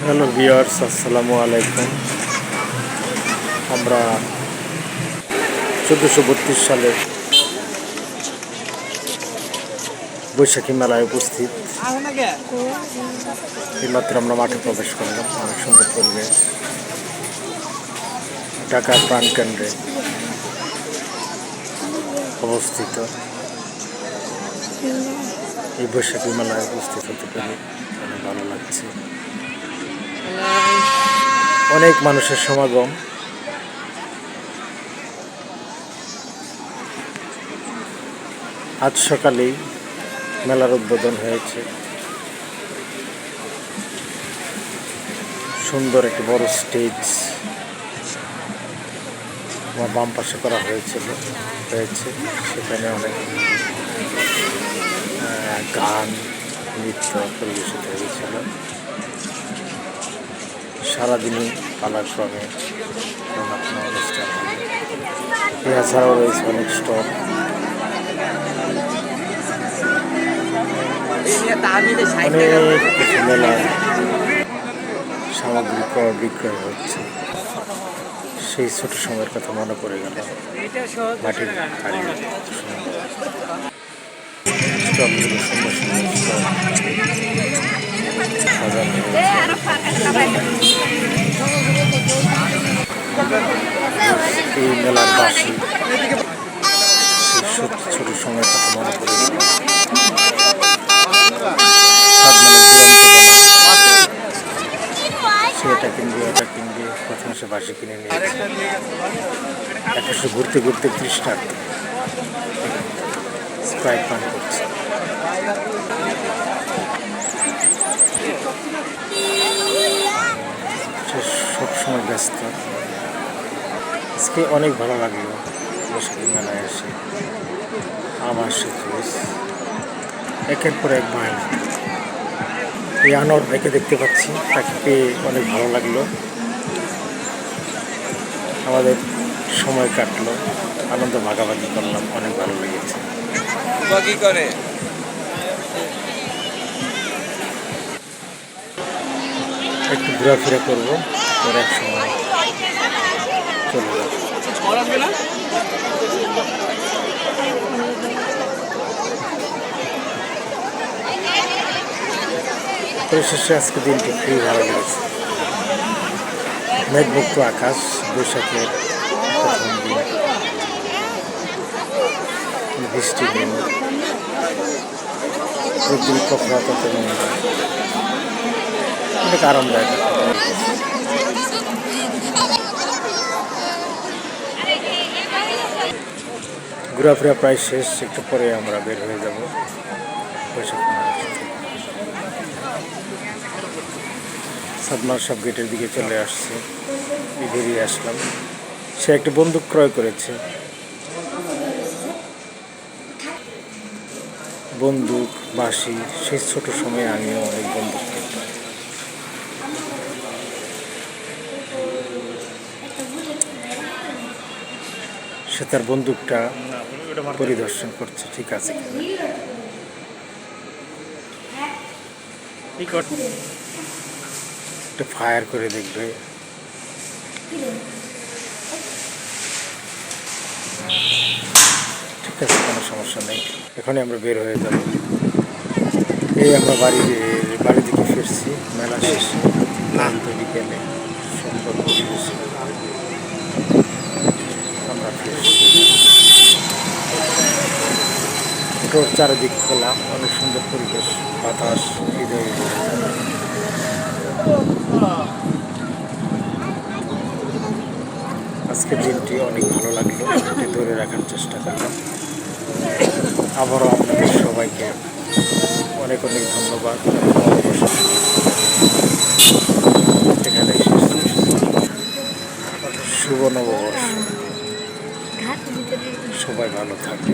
Hello viewers, আসসালামু আলাইকুম। আমরা 1432 সালে বৈশাখী মেলায় উপস্থিত। এইমাত্র আমরা মাঠে প্রবেশ করলাম। অনেক সুন্দর পরিবেশ। ঢাকার প্রাণকেন্দ্রে অবস্থিত এই বৈশাখী মেলায় উপস্থিত হতে পেরে অনেক ভালো লাগছে। অনেক মানুষের সমাগম। আজ সকালেই মেলার উদ্বোধন হয়েছে। সুন্দর একটি বড় স্টেজ আমার বাম পাশে করা হয়েছে। সেখানে অনেক গান নৃত্য পরিবেশিত হয়েছিল। সারাদিনই পালাক্রমে অনুষ্ঠান হবে। এছাড়াও রয়েছে অনেক স্টল। অনেক কিছু মেলায় সামগ্রী ক্রয় বিক্রয় হচ্ছে। সেই ছোট সময়ের কথা মনে পড়ে গেল। মাটির হাড়ি স্টলগুলো সুন্দর সুন্দর স্টল সাজানো এই মেলার বাসী সেই ছোট সময়ের কথা মনে পড়ে গেল। সেটা কিনবে, এটা কিনবে, প্রথমে সে বাসি কিনে নিয়ে একটা ঘুরতে ঘুরতে তৃষ্ণার্ত স্প্রাইট পান করছে। সে সবসময় ব্যস্ত। আজকে অনেক ভালো লাগলো বৈশাখী মেলায় এসে। আবার সে একের পর এক বায়না। এই আনোয়ার ভাইকে দেখতে পাচ্ছি, তাকে পেয়ে অনেক ভালো লাগলো। আমাদের সময় কাটলো, আনন্দ ভাগাভাগি করলাম, অনেক ভালো লেগেছে। একটু ঘোরাফেরা করবো, পরে এক সময় চলে যাবো। পরিশেষে আজকে দিনটি খুবই ভালো লেগেছে। মেঘমুক্ত আকাশ, বৈশাখের প্রথম দিন, বৃষ্টি দিন, রোদ্দুর প্রখরতা তেমন নয়, অনেক আরামদায়ক। ঘোরাফেরা প্রায় শেষ, একটু পরে আমরা বের হয়ে যাব বৈশাখ মেলা। সাদমার সব গেটের দিকে চলে আসছে, বেরিয়ে আসলাম। সে একটা বন্দুক ক্রয় করেছে। বন্দুক, বাঁশি, সেই ছোট সময়ে আমিও অনেক বন্দুক কিনতাম। সে তার বন্দুকটা পরিদর্শন করছে, ঠিক আছে একটা ফায়ার করে দেখবে। ঠিক আছে, কোনো সমস্যা নেই। এখানে আমরা বের হয়ে যাব। এই আমরা বাড়ি দিকে ফিরছি। মেলা শেষে বিকেলে সুন্দর পরিবেশে আমরা ফিরছি। এটার চারিদিক খোলা, অনেক সুন্দর পরিবেশ, বাতাস হৃদয়ে। আজকের দিনটি অনেক ভালো লাগলো, ধরে রাখার চেষ্টা করলাম। আবারও আপনাদের সবাইকে অনেক অনেক ধন্যবাদ। এখানে শুভ নববর্ষ, সবাই ভালো থাকবে।